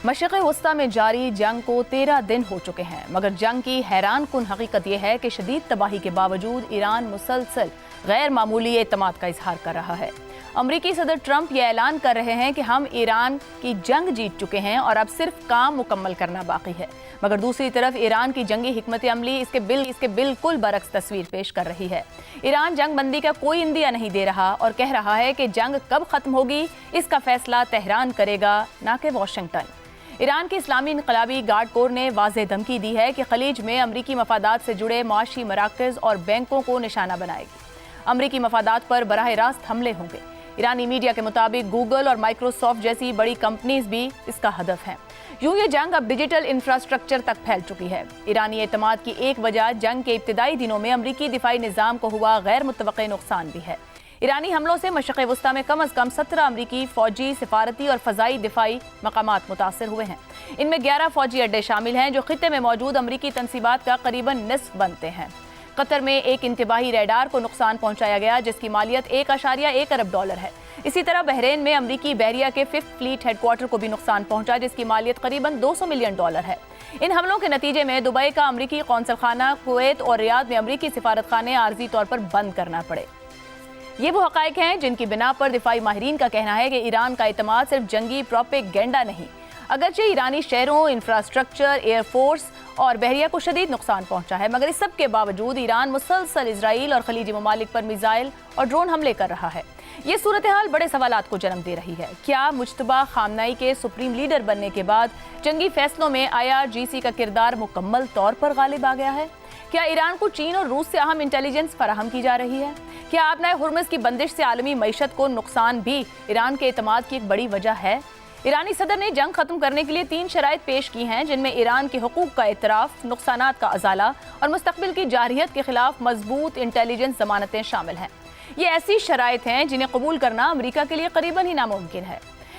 مشرق وسطی میں جاری جنگ کو 13 دن ہو چکے ہیں، مگر جنگ کی حیران کن حقیقت یہ ہے کہ شدید تباہی کے باوجود ایران مسلسل غیر معمولی اعتماد کا اظہار کر رہا ہے۔ امریکی صدر ٹرمپ یہ اعلان کر رہے ہیں کہ ہم ایران کی جنگ جیت چکے ہیں اور اب صرف کام مکمل کرنا باقی ہے، مگر دوسری طرف ایران کی جنگی حکمت عملی اس کے بالکل برعکس تصویر پیش کر رہی ہے۔ ایران جنگ بندی کا کوئی عندیہ نہیں دے رہا اور کہہ رہا ہے کہ جنگ کب ختم ہوگی اس کا فیصلہ تہران کرے گا، نہ کہ واشنگٹن۔ ایران کے اسلامی انقلابی گارڈ کور نے واضح دھمکی دی ہے کہ خلیج میں امریکی مفادات سے جڑے معاشی مراکز اور بینکوں کو نشانہ بنائے گی۔ امریکی مفادات پر براہ راست حملے ہوں گے۔ ایرانی میڈیا کے مطابق گوگل اور مائکروسافٹ جیسی بڑی کمپنیز بھی اس کا ہدف ہیں۔ یوں یہ جنگ اب ڈیجیٹل انفراسٹرکچر تک پھیل چکی ہے۔ ایرانی اعتماد کی ایک وجہ جنگ کے ابتدائی دنوں میں امریکی دفاعی نظام کو ہوا غیر متوقع نقصان بھی ہے۔ ایرانی حملوں سے مشرق وسطی میں کم از کم 17 امریکی فوجی، سفارتی اور فضائی دفاعی مقامات متاثر ہوئے ہیں۔ ان میں 11 فوجی اڈے شامل ہیں جو خطے میں موجود امریکی تنصیبات کا قریباً نصف بنتے ہیں۔ قطر میں ایک انتباہی ریڈار کو نقصان پہنچایا گیا جس کی مالیت $1.1 ارب ہے۔ اسی طرح بحرین میں امریکی بحریہ کے 5th فلیٹ ہیڈ کوارٹر کو بھی نقصان پہنچا جس کی مالیت قریباً $200 ملین ہے۔ ان حملوں کے نتیجے میں دبئی کا امریکی قونصل خانہ، کویت اور ریاض میں امریکی سفارت خانے عارضی طور پر بند کرنا پڑے۔ یہ وہ حقائق ہیں جن کی بنا پر دفاعی ماہرین کا کہنا ہے کہ ایران کا اعتماد صرف جنگی پروپیگنڈا نہیں، اگرچہ ایرانی شہروں، انفراسٹرکچر، ایئر فورس اور بحریہ کو شدید نقصان پہنچا ہے، مگر اس سب کے باوجود ایران مسلسل اسرائیل اور خلیجی ممالک پر میزائل اور ڈرون حملے کر رہا ہے۔ یہ صورتحال بڑے سوالات کو جنم دے رہی ہے۔ کیا مجتبی خامنئی کے سپریم لیڈر بننے کے بعد جنگی فیصلوں میں IRGC کا کردار مکمل طور پر غالب آ گیا ہے؟ کیا ایران کو چین اور روس سے اہم انٹیلیجنس فراہم کی جا رہی ہے؟ کیا آبنائے ہرمز کی بندش سے عالمی معیشت کو نقصان بھی ایران کے اعتماد کی ایک بڑی وجہ ہے؟ ایرانی صدر نے جنگ ختم کرنے کے لیے 3 شرائط پیش کی ہیں جن میں ایران کے حقوق کا اعتراف، نقصانات کا ازالہ اور مستقبل کی جارحیت کے خلاف مضبوط انٹیلیجنس ضمانتیں شامل ہیں۔ یہ ایسی شرائط ہیں جنہیں قبول کرنا امریکہ کے لیے قریباً ہی ناممکن ہے۔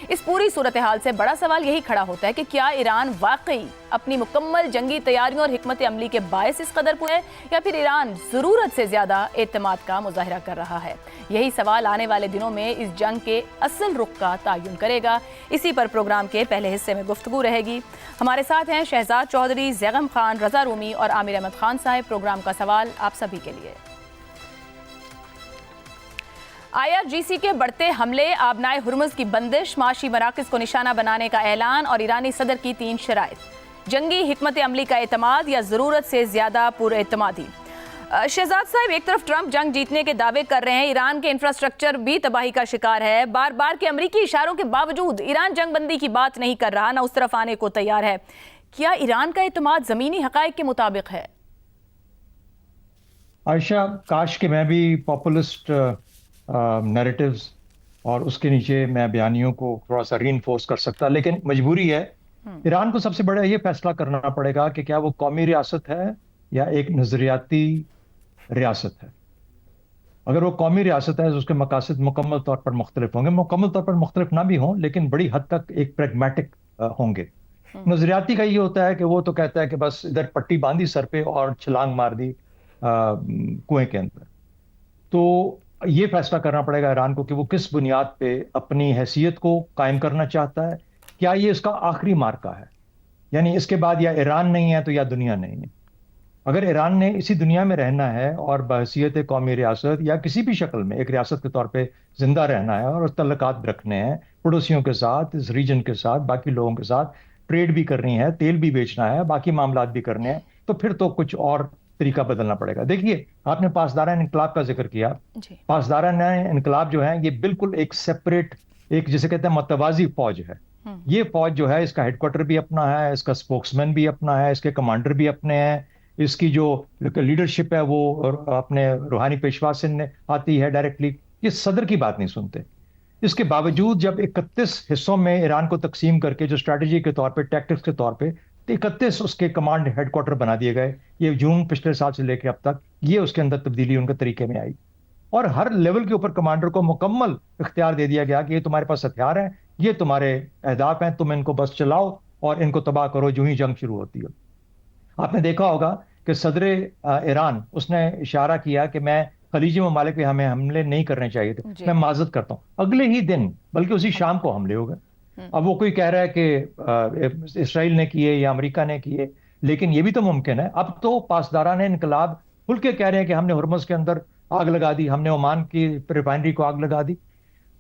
اس پوری صورتحال سے بڑا سوال یہی کھڑا ہوتا ہے کہ کیا ایران واقعی اپنی مکمل جنگی تیاریوں اور حکمت عملی کے باعث اس قدر پورا ہے یا پھر ایران ضرورت سے زیادہ اعتماد کا مظاہرہ کر رہا ہے؟ یہی سوال آنے والے دنوں میں اس جنگ کے اصل رخ کا تعین کرے گا۔ اسی پر پروگرام کے پہلے حصے میں گفتگو رہے گی۔ ہمارے ساتھ ہیں شہزاد چودھری، زیغم خان، رضا رومی اور عامر احمد خان صاحب۔ پروگرام کا سوال آپ سبھی کے لیے۔ IRGC کے بڑھتے حملے، آبنائے ہرمز کی بندش، معاشی مراکز کو نشانہ بنانے کا اعلان اور ایرانی صدر کی 3 شرائط، جنگی حکمت عملی کا اعتماد یا ضرورت سے زیادہ پر اعتمادی۔ شہزاد صاحب، ایک طرف ٹرمپ جنگ جیتنے کے دعوے کر رہے ہیں، ایران کے انفراسٹرکچر بھی تباہی کا شکار ہے، بار بار کے امریکی اشاروں کے باوجود ایران جنگ بندی کی بات نہیں کر رہا، نہ اس طرف آنے کو تیار ہے۔ کیا ایران کا اعتماد زمینی حقائق کے مطابق ہے؟ عائشہ، کاش کہ میں بھی پاپولسٹ نیریٹیوز اور اس کے نیچے میں بیانیوں کو تھوڑا سا ری انفورس کر سکتا، لیکن مجبوری ہے۔ ایران کو سب سے بڑا یہ فیصلہ کرنا پڑے گا کہ کیا وہ قومی ریاست ہے یا ایک نظریاتی ریاست ہے۔ اگر وہ قومی ریاست ہے تو اس کے مقاصد مکمل طور پر مختلف ہوں گے، مکمل طور پر مختلف نہ بھی ہوں لیکن بڑی حد تک ایک پریگمیٹک ہوں گے۔ نظریاتی کا یہ ہوتا ہے کہ وہ تو کہتا ہے کہ بس ادھر پٹی باندھی سر پہ اور چھلانگ مار دی کنویں کے اندر۔ تو یہ فیصلہ کرنا پڑے گا ایران کو کہ وہ کس بنیاد پہ اپنی حیثیت کو قائم کرنا چاہتا ہے۔ کیا یہ اس کا آخری مارکہ ہے؟ یعنی اس کے بعد یا ایران نہیں ہے تو یا دنیا نہیں ہے۔ اگر ایران نے اسی دنیا میں رہنا ہے اور بحیثیت قومی ریاست یا کسی بھی شکل میں ایک ریاست کے طور پہ زندہ رہنا ہے اور تعلقات رکھنے ہیں پڑوسیوں کے ساتھ، اس ریجن کے ساتھ، باقی لوگوں کے ساتھ ٹریڈ بھی کرنی ہے، تیل بھی بیچنا ہے، باقی معاملات بھی کرنے ہیں، تو پھر تو کچھ اور طریقہ بدلنا پڑے گا۔ دیکھیے، آپ نے پاسداران انقلاب کا ذکر کیا۔ پاسداران انقلاب جو ہے یہ بالکل ایک سیپریٹ، ایک جسے کہتے ہیں متوازی فوج ہے۔ یہ فوج جو ہے اس کا ہیڈ کوارٹر بھی اپنا ہے، اس کا اسپوکس مین بھی اپنا ہے، اس کے کمانڈر بھی اپنے ہیں، اس کی جو لیڈرشپ ہے وہ اپنے روحانی پیشوا سے آتی ہے ڈائریکٹلی۔ یہ صدر کی بات نہیں سنتے۔ اس کے باوجود جب 31 حصوں میں ایران کو تقسیم کر کے جو اسٹریٹجی کے طور پہ، ٹیکٹکس کے طور پہ 31 اس کے کمانڈ ہیڈ کوارٹر بنا دیے گئے، یہ جون پچھلے سال سے لے کے اب تک یہ اس کے اندر تبدیلی ان کے طریقے میں آئی، اور ہر لیول کے اوپر کمانڈر کو مکمل اختیار دے دیا گیا کہ یہ تمہارے پاس ہتھیار ہیں، یہ تمہارے اہداف ہیں، تم ان کو بس چلاؤ اور ان کو تباہ کرو جو ہی جنگ شروع ہوتی ہے۔ آپ نے دیکھا ہوگا کہ صدر ایران اس نے اشارہ کیا کہ میں خلیجی ممالک پہ ہمیں حملے نہیں کرنے چاہیے تھے، میں معذرت کرتا ہوں، اگلے ہی دن بلکہ اسی شام کو حملے ہو گئے۔ اب وہ کوئی کہہ رہا ہے کہ اسرائیل نے کیے یا امریکہ نے کیے، لیکن یہ بھی تو ممکن ہے. اب تو پاسداران انقلاب کھل کے کہہ رہے ہیں کہ ہم نے ہرمز کے اندر آگ لگا دی، ہم نے عمان کی ریفائنری کو آگ لگا دی.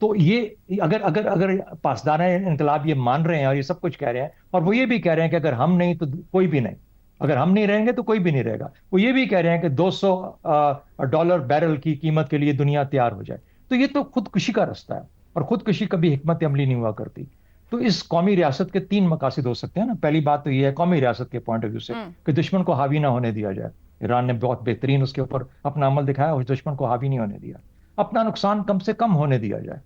تو یہ اگر پاسداران انقلاب یہ مان رہے ہیں اور یہ سب کچھ کہہ رہے ہیں، اور وہ یہ بھی کہہ رہے ہیں کہ اگر ہم نہیں تو کوئی بھی نہیں، اگر ہم نہیں رہیں گے تو کوئی بھی نہیں رہے گا. وہ یہ بھی کہہ رہے ہیں کہ $200 بیرل کی قیمت کے لیے دنیا تیار ہو جائے. تو یہ تو خودکشی کا رستہ ہے، اور خودکشی کبھی حکمت عملی نہیں ہوا کرتی. تو اس قومی ریاست کے 3 مقاصد ہو سکتے ہیں نا. پہلی بات تو یہ ہے قومی ریاست کے پوائنٹ آف ویو سے کہ دشمن کو حاوی نہ ہونے دیا جائے. ایران نے بہت بہترین اس کے اوپر اپنا عمل دکھایا، اور دشمن کو حاوی نہیں ہونے دیا، اپنا نقصان کم سے کم ہونے دیا جائے.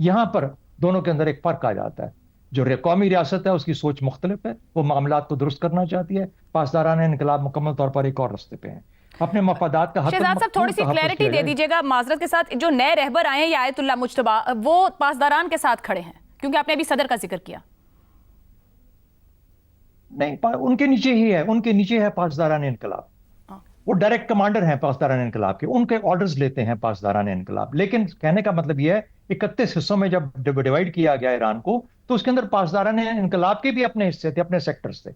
یہاں پر دونوں کے اندر ایک فرق آ جاتا ہے. جو قومی ریاست ہے اس کی سوچ مختلف ہے، وہ معاملات کو درست کرنا چاہتی ہے. پاسداران انقلاب مکمل طور پر ایک اور رستے پہ ہیں، اپنے مفادات کا شہزاد صاحب تھوڑی سی کلیئرٹی دے دیجیے گا معذرت کے ساتھ. جو نئے رہبر آئے ہیں یا آیت اللہ مجتبیٰ، وہ پاسداران کے ساتھ کھڑے ہیں کیونکہ آپ نے ابھی صدر کا ذکر کیا. نہیں، ان کے نیچے ہی ہے، ان کے نیچے ہے پاسداران انقلاب. وہ ڈائریکٹ کمانڈر ہیں پاسداران انقلاب کے، ان کے آرڈرز لیتے ہیں پاسداران انقلاب. لیکن کہنے کا مطلب یہ ہے 31 حصوں میں جب ڈیوائیڈ کیا گیا ایران کو، تو اس کے اندر پاسداران انقلاب کے بھی اپنے حصے تھے، اپنے سیکٹرز تھے.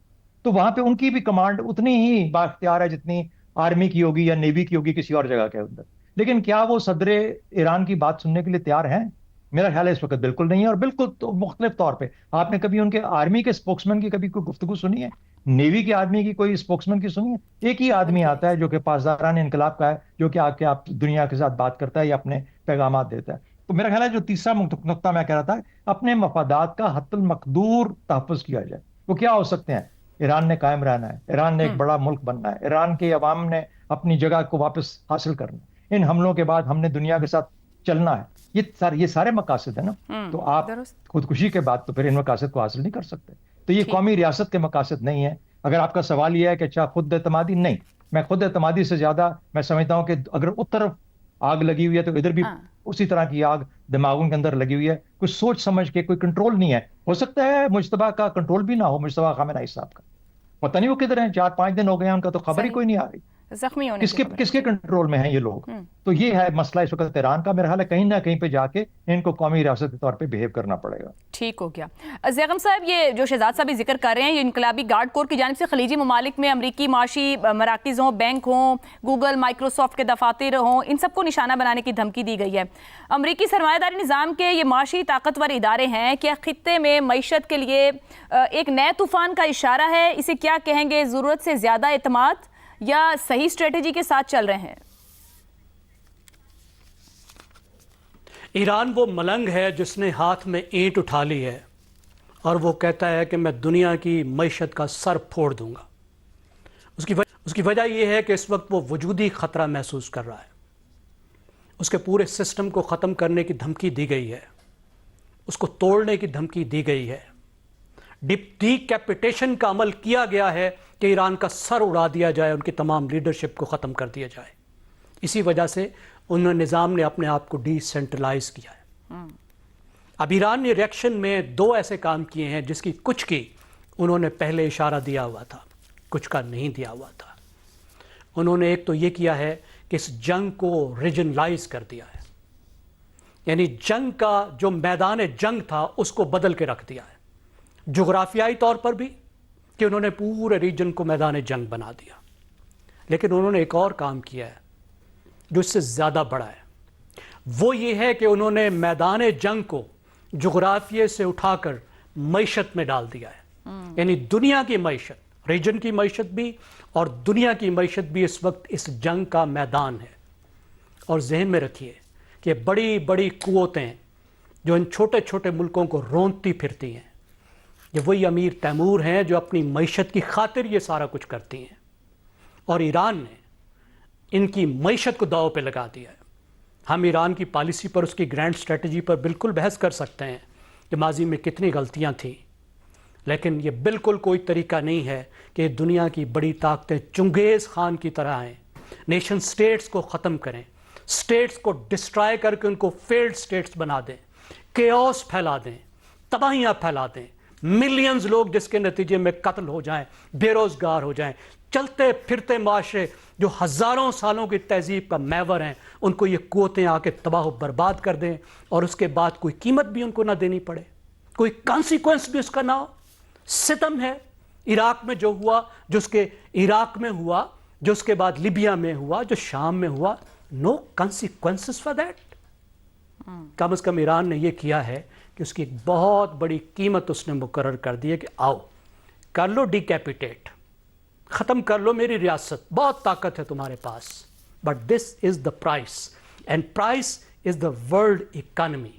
تو وہاں پہ ان کی بھی کمانڈ اتنی ہی بااختیار ہے جتنی آرمی کی ہوگی یا نیوی کی ہوگی کسی اور جگہ کے اندر. لیکن کیا وہ صدر ایران کی بات سننے کے لیے تیار ہیں؟ میرا خیال ہے اس وقت بالکل نہیں ہے. اور بالکل تو مختلف طور پہ آپ نے کبھی ان کے آرمی کے اسپوکسمین کی کبھی کوئی گفتگو سنی ہے؟ نیوی کے آدمی کی کوئی اسپوکسمین کی سنی ہے؟ ایک ہی آدمی آتا ہے جو کہ پاسداران انقلاب کا ہے، جو کہ آ کے آپ دنیا کے ساتھ بات کرتا ہے یا اپنے پیغامات دیتا ہے. تو میرا خیال ہے جو تیسرا نقطہ میں کہہ رہا تھا، اپنے مفادات کا حتی المقدور تحفظ کیا جائے. وہ کیا ہو سکتے ہیں؟ ایران نے قائم رہنا ہے، ایران نے ایک بڑا ملک بننا ہے، ایران کے عوام نے اپنی جگہ کو واپس حاصل کرنا ہے. ان حملوں کے بعد ہم نے دنیا کے ساتھ چلنا ہے. یہ سارے مقاصد ہیں نا. تو آپ خودکشی کے بعد تو پھر ان مقاصد کو حاصل نہیں کر سکتے. تو یہ قومی ریاست کے مقاصد نہیں ہے. اگر آپ کا سوال یہ ہے کہ اچھا خود اعتمادی، نہیں، میں خود اعتمادی سے زیادہ میں سمجھتا ہوں کہ اگر اس طرف آگ لگی ہوئی ہے تو ادھر بھی اسی طرح کی آگ دماغوں کے اندر لگی ہوئی ہے. کوئی سوچ سمجھ کے کوئی کنٹرول نہیں ہے. ہو سکتا ہے مجتبیٰ کا کنٹرول بھی نہ ہو، مجتبیٰ خامنہ ای صاحب کا. پتہ نہیں وہ کدھر ہیں، 4-5 دن ہو گئے ہیں ان کا تو خبر ہی کوئی نہیں آ رہی. زخمی ہونے کس کے کنٹرول میں ہیں یہ لوگ؟ تو یہ ہے مسئلہ اس وقت ایران کا. میرا خیال ہے کہیں نہ کہیں پہ جا کے ان کو قومی ریاست کے طور پہ بیہیو کرنا پڑے گا. ٹھیک ہو گیا. زیغم صاحب، یہ جو شہزاد صاحب ذکر کر رہے ہیں، یہ انقلابی گارڈ کور کی جانب سے خلیجی ممالک میں امریکی معاشی مراکز ہوں، بینک ہوں، گوگل، مائکروسافٹ کے دفاتر ہوں، ان سب کو نشانہ بنانے کی دھمکی دی گئی ہے. امریکی سرمایہ داری نظام کے یہ معاشی طاقتور ادارے ہیں. کیا خطے میں معیشت کے لیے ایک نئے طوفان کا اشارہ ہے؟ اسے کیا کہیں گے؟ ضرورت سے زیادہ اعتماد یا صحیح اسٹریٹجی کے ساتھ چل رہے ہیں؟ ایران وہ ملنگ ہے جس نے ہاتھ میں اینٹ اٹھا لی ہے اور وہ کہتا ہے کہ میں دنیا کی معیشت کا سر پھوڑ دوں گا. اس کی وجہ یہ ہے کہ اس وقت وہ وجودی خطرہ محسوس کر رہا ہے. اس کے پورے سسٹم کو ختم کرنے کی دھمکی دی گئی ہے، اس کو توڑنے کی دھمکی دی گئی ہے. ڈی کیپیٹیشن کا عمل کیا گیا ہے کہ ایران کا سر اڑا دیا جائے، ان کی تمام لیڈرشپ کو ختم کر دیا جائے. اسی وجہ سے نظام نے اپنے آپ کو ڈی سینٹرلائز کیا ہے. اب ایران نے ریئیکشن میں 2 ایسے کام کیے ہیں جس کی کچھ کی انہوں نے پہلے اشارہ دیا ہوا تھا، کچھ کا نہیں دیا ہوا تھا. انہوں نے ایک تو یہ کیا ہے کہ اس جنگ کو ریجنلائز کر دیا ہے، یعنی جنگ کا جو میدان جنگ تھا اس کو بدل کے رکھ دیا ہے، جغرافیائی طور پر بھی کہ انہوں نے پورے ریجن کو میدان جنگ بنا دیا. لیکن انہوں نے ایک اور کام کیا ہے جو اس سے زیادہ بڑا ہے. وہ یہ ہے کہ انہوں نے میدان جنگ کو جغرافیے سے اٹھا کر معیشت میں ڈال دیا ہے. یعنی دنیا کی معیشت، ریجن کی معیشت بھی اور دنیا کی معیشت بھی اس وقت اس جنگ کا میدان ہے. اور ذہن میں رکھیے کہ بڑی بڑی قوتیں جو ان چھوٹے چھوٹے ملکوں کو رونتی پھرتی ہیں، یہ وہی امیر تیمور ہیں جو اپنی معیشت کی خاطر یہ سارا کچھ کرتی ہیں. اور ایران نے ان کی معیشت کو داؤ پہ لگا دیا ہے. ہم ایران کی پالیسی پر، اس کی گرینڈ اسٹریٹجی پر بالکل بحث کر سکتے ہیں کہ ماضی میں کتنی غلطیاں تھیں، لیکن یہ بالکل کوئی طریقہ نہیں ہے کہ دنیا کی بڑی طاقتیں چنگیز خان کی طرح ہیں، نیشن سٹیٹس کو ختم کریں، سٹیٹس کو ڈسٹرائے کر کے ان کو فیلڈ سٹیٹس بنا دیں، کیوس پھیلا دیں، تباہیاں پھیلا دیں، ملینز لوگ جس کے نتیجے میں قتل ہو جائیں، بے روزگار ہو جائیں. چلتے پھرتے معاشرے جو ہزاروں سالوں کی تہذیب کا محور ہیں، ان کو یہ قوتیں آ کے تباہ و برباد کر دیں اور اس کے بعد کوئی قیمت بھی ان کو نہ دینی پڑے، کوئی کانسیکوینس بھی اس کا نہ ہو. ستم ہے عراق میں جو ہوا, جو اس کے عراق میں ہوا, جو اس کے بعد لیبیا میں ہوا, جو شام میں ہوا, نو کانسیکوینسز فار دیٹ. کم از کم ایران نے یہ کیا ہے کہ اس کی ایک بہت بڑی قیمت اس نے مقرر کر دی ہے کہ آؤ کر لو ڈیکیپیٹیٹ, ختم کر لو میری ریاست, بہت طاقت ہے تمہارے پاس, but this is the price, and price is the world economy.